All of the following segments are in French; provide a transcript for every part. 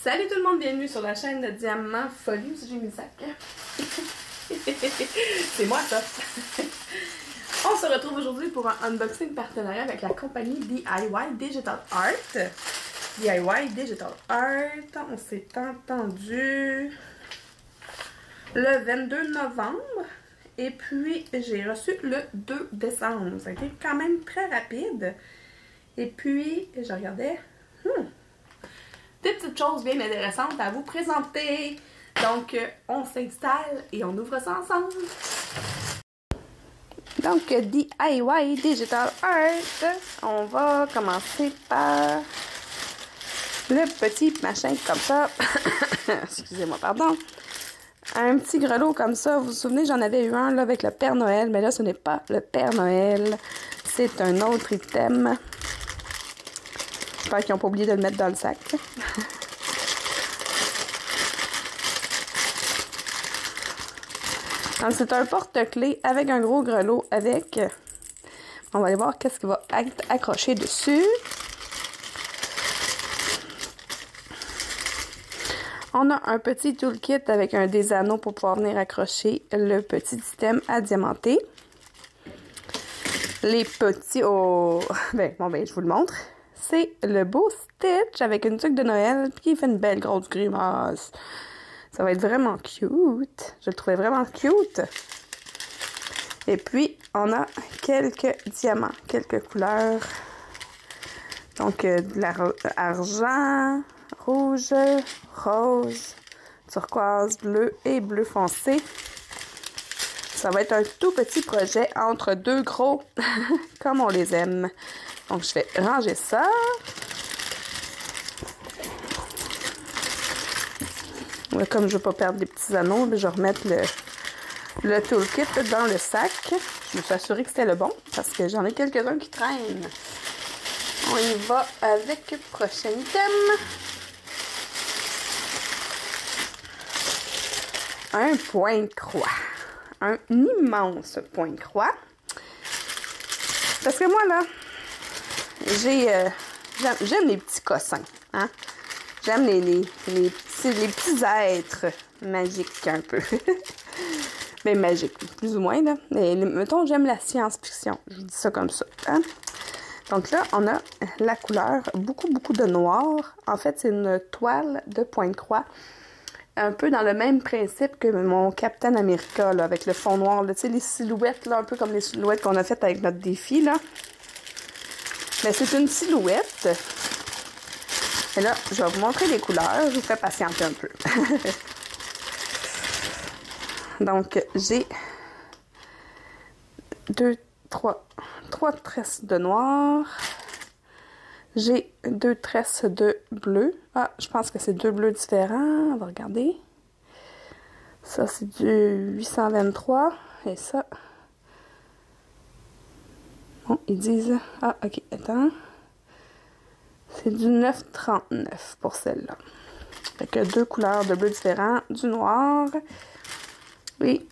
Salut tout le monde, bienvenue sur la chaîne de Diamant Folie. J'ai mis le sac. C'est moi ça. On se retrouve aujourd'hui pour un unboxing partenariat avec la compagnie DIY Digital Art. DIY Digital Art. On s'est entendu le 22 novembre. Et puis j'ai reçu le 2 décembre. Ça a été quand même très rapide. Et puis je regardais. Des petites choses bien intéressantes à vous présenter. Donc, on s'installe et on ouvre ça ensemble. Donc, DIY Digital Art. On va commencer par le petit machin comme ça. Excusez-moi, pardon. Un petit grelot comme ça. Vous vous souvenez, j'en avais eu un là, avec le Père Noël. Mais là, ce n'est pas le Père Noël. C'est un autre item. J'espère qu'ils n'ont pas oublié de le mettre dans le sac. Donc, c'est un porte-clés avec un gros grelot avec. On va aller voir qu'est-ce qui va être accroché dessus. On a un petit toolkit avec des anneaux pour pouvoir venir accrocher le petit système à diamanter. Les petits... Oh! Ben, je vous le montre. C'est le beau Stitch avec une tuque de Noël qui fait une belle grosse grimace. Ça va être vraiment cute. Je le trouvais vraiment cute. Et puis, on a quelques diamants, quelques couleurs. Donc, de l'argent, rouge, rose, turquoise, bleu et bleu foncé. Ça va être un tout petit projet entre deux gros, comme on les aime. Donc, je vais ranger ça. Comme je ne veux pas perdre les petits anneaux, je vais remettre le toolkit dans le sac. Je me suis assurée que c'était le bon, parce que j'en ai quelques-uns qui traînent. On y va avec le prochain item. Un point de croix. Un immense point de croix. Parce que moi, là, j'aime les petits cossins, hein? J'aime les petits êtres magiques un peu. Mais magiques, plus ou moins, là. Mais, mettons, j'aime la science-fiction. Je vous dis ça comme ça, hein? Donc là, on a la couleur, beaucoup de noir. En fait, c'est une toile de point de croix. Un peu dans le même principe que mon Captain America, là, avec le fond noir. Tu sais, les silhouettes, là, un peu comme les silhouettes qu'on a faites avec notre défi, là. Mais c'est une silhouette. Et là, je vais vous montrer les couleurs. Je vous fais patienter un peu. Donc, j'ai trois tresses de noir. J'ai 2 tresses de bleu. Ah, je pense que c'est 2 bleus différents. On va regarder. Ça, c'est du 823. Et ça... Bon, ils disent... Ah, ok, attends. C'est du 939 pour celle-là. Fait que 2 couleurs de bleu différents. Du noir. Et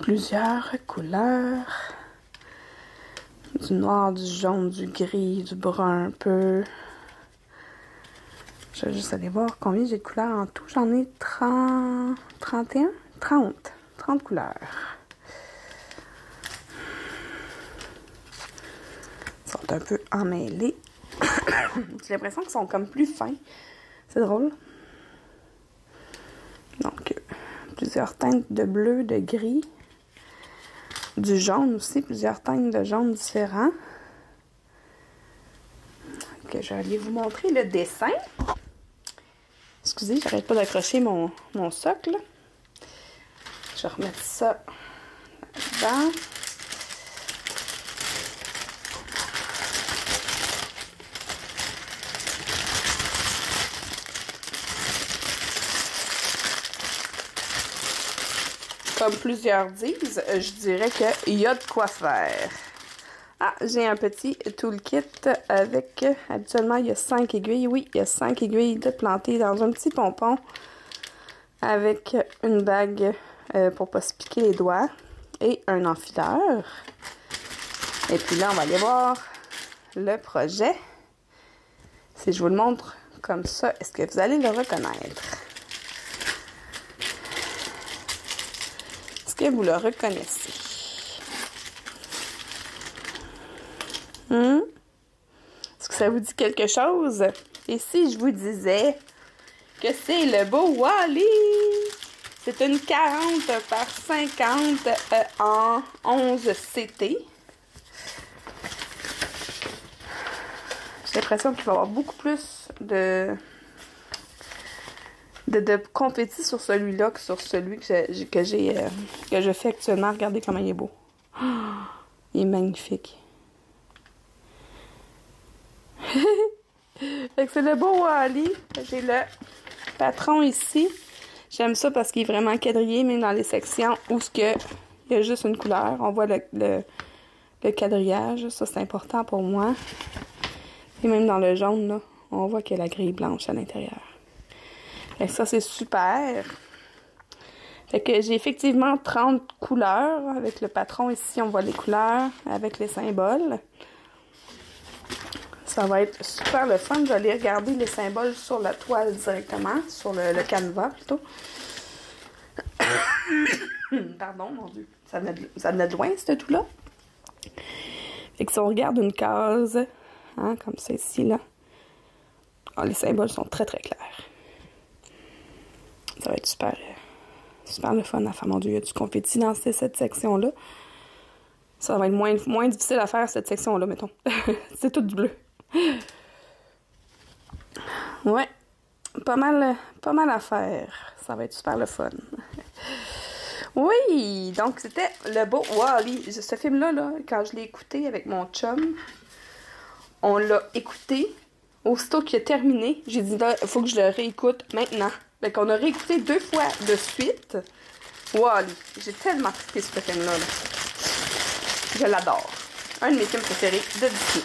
plusieurs couleurs. Du noir, du jaune, du gris, du brun un peu. Je vais juste aller voir combien j'ai de couleurs en tout. J'en ai 30 couleurs. Ils sont un peu emmêlés. J'ai l'impression qu'ils sont comme plus fins. C'est drôle. Donc, plusieurs teintes de bleu, de gris. Du jaune aussi, plusieurs teintes de jaune différents. Ok, je vais aller vous montrer le dessin. Excusez, j'arrête pas d'accrocher mon socle. Je vais remettre ça là-dedans. Comme plusieurs disent, je dirais qu'il y a de quoi faire. Ah, j'ai un petit toolkit avec, habituellement, il y a 5 aiguilles. Oui, il y a 5 aiguilles de plantées dans un petit pompon avec une bague pour pas se piquer les doigts et un enfileur. Et puis là, on va aller voir le projet. Si je vous le montre comme ça, est-ce que vous allez le reconnaître? Est-ce que vous le reconnaissez? Est-ce que ça vous dit quelque chose? Et si je vous disais que c'est le beau Wally? C'est une 40 par 50 en 11 CT. J'ai l'impression qu'il va y avoir beaucoup plus de confetti sur celui-là que sur celui que je fais actuellement. Regardez comment il est beau. Oh, il est magnifique. Fait que c'est le beau Wally. J'ai le patron ici. J'aime ça parce qu'il est vraiment quadrillé, même dans les sections où il y a juste une couleur. On voit le quadrillage. Ça, c'est important pour moi. Et même dans le jaune, là, on voit qu'il y a la grille blanche à l'intérieur. Fait que ça, c'est super. Fait que j'ai effectivement 30 couleurs. Avec le patron ici, on voit les couleurs avec les symboles. Ça va être super le fun. Je vais aller regarder les symboles sur la toile directement, sur le canevas plutôt. Pardon, mon Dieu. Ça venait de loin, ce tout-là. Fait que si on regarde une case, hein, comme ça ici, là, oh, les symboles sont très, très clairs. Ça va être super, super le fun à faire. Mon Dieu, il y a du confetti dans cette section-là. Ça va être moins difficile à faire, cette section-là, mettons. C'est tout du bleu. Ouais, pas mal à faire. Ça va être super le fun. Oui, donc c'était le beau Wally. Ce film-là, là, quand je l'ai écouté avec mon chum, on l'a écouté. Aussitôt qu'il a terminé, j'ai dit là, il faut que je le réécoute maintenant. Fait qu'on a réécouté 2 fois de suite Wally. J'ai tellement trippé ce film-là. Là. Je l'adore. Un de mes films préférés de Disney.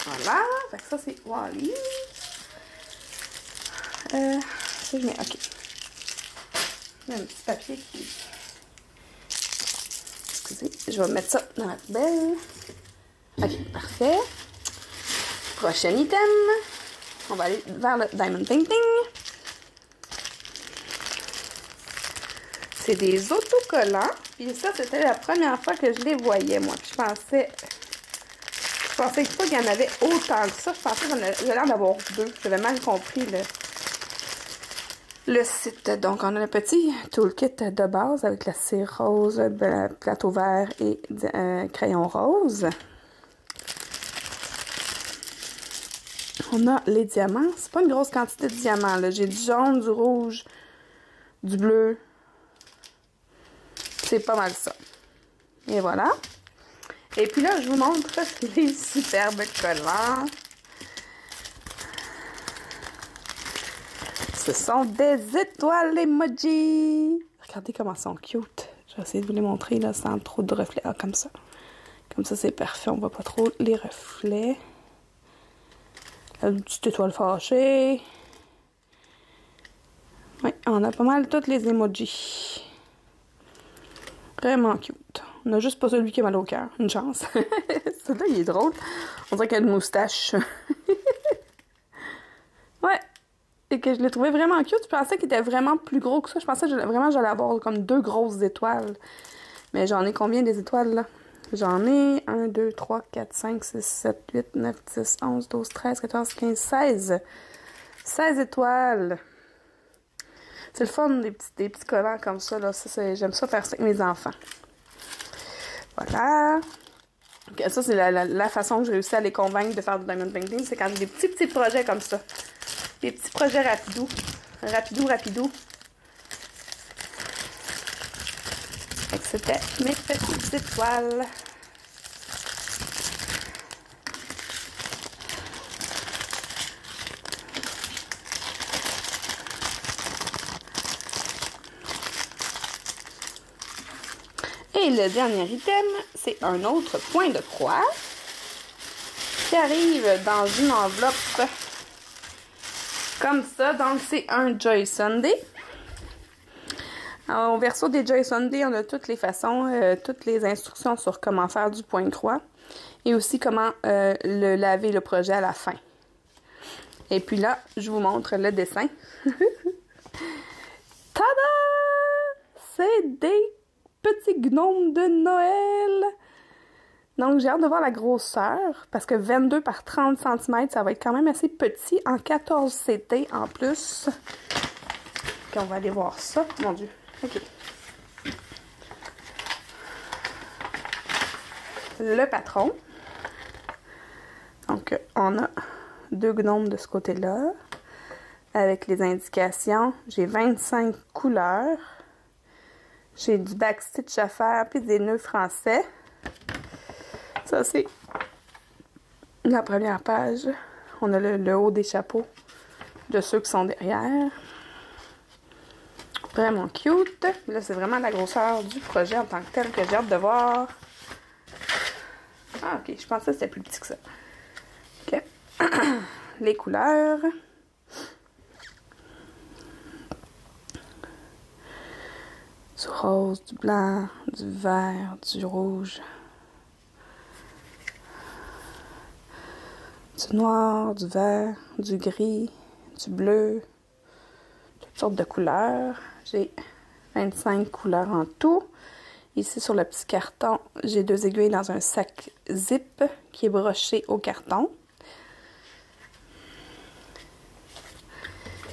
Voilà, fait que ça c'est Wally. Ça je mets, ok. Il y a un petit papier qui... Excusez, je vais mettre ça dans la poubelle. Ok, parfait. Prochain item. On va aller vers le Diamond Painting. C'est des autocollants. Puis ça, c'était la première fois que je les voyais, moi. Puis je pensais pas qu'il y en avait autant que ça. Je pensais qu'on avait l'air d'avoir 2. J'avais mal compris le site. Donc, on a le petit toolkit de base avec la cire rose, plateau vert et crayon rose. On a les diamants. C'est pas une grosse quantité de diamants, là. J'ai du jaune, du rouge, du bleu. C'est pas mal ça. Et voilà. Et puis là, je vous montre les superbes collants. Ce sont des étoiles emoji. Regardez comment elles sont cute. Je vais essayer de vous les montrer là sans trop de reflets. Ah, comme ça. Comme ça, c'est parfait. On voit pas trop les reflets. Là, une petite étoile fâchée. Oui, on a pas mal toutes les emojis. Vraiment cute. On a juste pas celui qui a mal au cœur. Une chance. Celui-là, il est drôle. On dirait qu'il a une moustache. Ouais. Et que je l'ai trouvé vraiment cute. Je pensais qu'il était vraiment plus gros que ça. Je pensais que j'allais avoir comme 2 grosses étoiles. Mais j'en ai combien des étoiles, là? J'en ai 1, 2, 3, 4, 5, 6, 7, 8, 9, 10, 11, 12, 13, 14, 15, 16. 16 étoiles. C'est le fun, des petits collants comme ça, là. J'aime ça faire ça avec mes enfants. Voilà. Okay, ça, c'est la façon que j'ai réussi à les convaincre de faire du Diamond Painting. C'est quand j'ai des petits projets comme ça. Des petits projets rapidou. Rapidou. Fait que c'était mes petites étoiles. Et le dernier item, c'est un autre point de croix qui arrive dans une enveloppe comme ça. Donc, c'est un Joy Sunday. Alors, au verso des Joy Sunday, on a toutes les façons, toutes les instructions sur comment faire du point de croix. et aussi comment le laver le projet à la fin. Et puis là, je vous montre le dessin. Tada! C'est des petits gnomes de Noël! Donc, j'ai hâte de voir la grosseur, parce que 22 par 30 cm, ça va être quand même assez petit, en 14 CT en plus. Puis on va aller voir ça. Mon Dieu. OK. Le patron. Donc, on a 2 gnomes de ce côté-là, avec les indications. J'ai 25 couleurs. J'ai du backstitch à faire, puis des nœuds français. Ça, c'est la première page. On a le haut des chapeaux de ceux qui sont derrière. Vraiment cute. Là, c'est vraiment la grosseur du projet en tant que tel que j'ai hâte de voir. Ah, ok. Je pensais que c'était plus petit que ça. Ok. Les couleurs. Du rose, du blanc, du vert, du rouge. Du noir, du vert, du gris, du bleu, toutes sortes de couleurs. J'ai 25 couleurs en tout. Ici, sur le petit carton, j'ai 2 aiguilles dans un sac zip qui est broché au carton.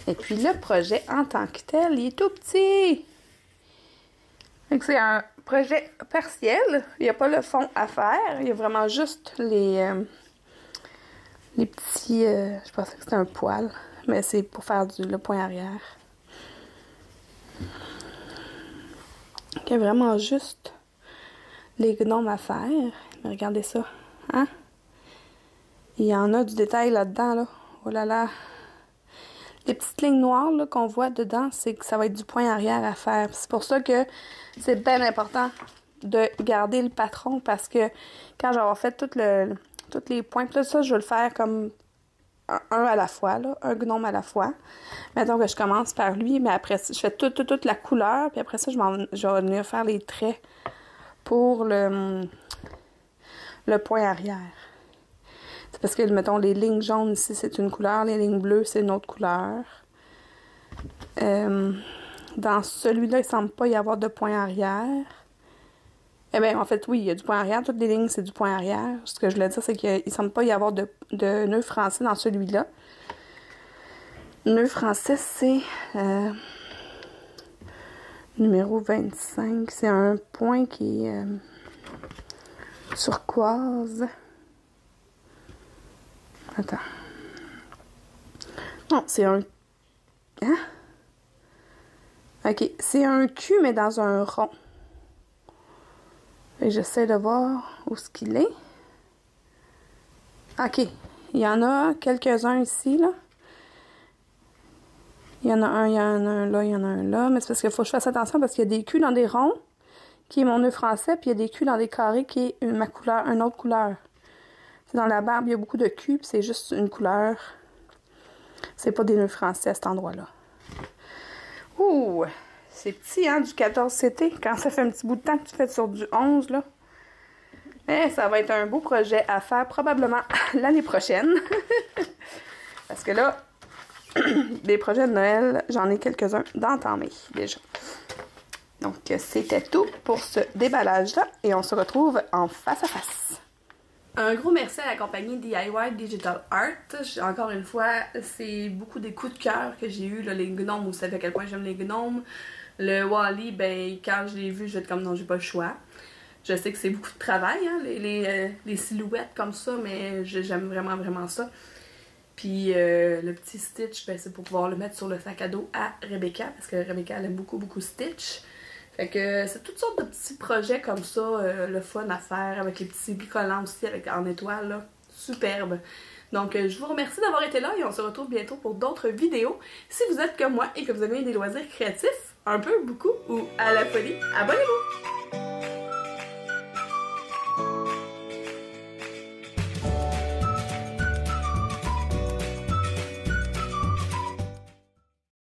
Et puis, le projet en tant que tel, il est tout petit. C'est un projet partiel. Il n'y a pas le fond à faire. Il y a vraiment juste les petits... je pensais que c'était un poil, mais c'est pour faire le point arrière. Il y a vraiment juste les gnomes à faire. Mais regardez ça. Hein? Il y en a du détail là-dedans, là. Oh là là! Les petites lignes noires qu'on voit dedans, c'est que ça va être du point arrière à faire. C'est pour ça que c'est bien important de garder le patron, parce que quand j'aurai fait tous les points, tout ça, je vais le faire comme un à la fois, là, un gnome à la fois. Mettons que je commence par lui, mais après ça, je fais toute la couleur, puis après ça, je vais venir faire les traits pour le point arrière. C'est parce que, mettons, les lignes jaunes ici, c'est une couleur, les lignes bleues, c'est une autre couleur. Dans celui-là, il ne semble pas y avoir de point arrière. Eh bien, en fait, oui, il y a du point arrière. Toutes les lignes, c'est du point arrière. Ce que je voulais dire, c'est qu'il ne semble pas y avoir de nœud français dans celui-là. Nœud français, c'est numéro 25. C'est un point qui est turquoise. Attends. Non, c'est un... Hein? OK. C'est un cul, mais dans un rond. Et j'essaie de voir où ce qu'il est. OK. Il y en a quelques-uns ici, là. Il y en a un là, il y en a un là. Mais c'est parce qu'il faut que je fasse attention parce qu'il y a des culs dans des ronds, qui est mon nœud français, puis il y a des culs dans des carrés, qui est ma couleur, une autre couleur. Dans la barbe, il y a beaucoup de culs, puis c'est juste une couleur. C'est pas des nœuds français à cet endroit-là. Ouh! C'est petit, hein, du 14 CT. Quand ça fait un petit bout de temps que tu fais sur du 11, là. Eh, ça va être un beau projet à faire probablement l'année prochaine. Parce que là, des projets de Noël, j'en ai quelques-uns d'entamés déjà. Donc, c'était tout pour ce déballage-là. Et on se retrouve en face à face. Un gros merci à la compagnie DIY Digital Art. Encore une fois, c'est beaucoup des coups de cœur que j'ai eu. Les gnomes, vous savez à quel point j'aime les gnomes. Le Wall-E, ben, quand je l'ai vu, je vais être comme non, j'ai pas le choix. Je sais que c'est beaucoup de travail, hein, les silhouettes comme ça, mais j'aime vraiment, vraiment ça. Puis le petit Stitch, ben, c'est pour pouvoir le mettre sur le sac à dos à Rebecca, parce que Rebecca, elle aime beaucoup, beaucoup Stitch. Fait que c'est toutes sortes de petits projets comme ça, le fun à faire, avec les petits collants aussi en étoile, là. Superbe. Donc, je vous remercie d'avoir été là et on se retrouve bientôt pour d'autres vidéos. Si vous êtes comme moi et que vous aimez des loisirs créatifs, un peu, beaucoup ou à la folie, abonnez-vous!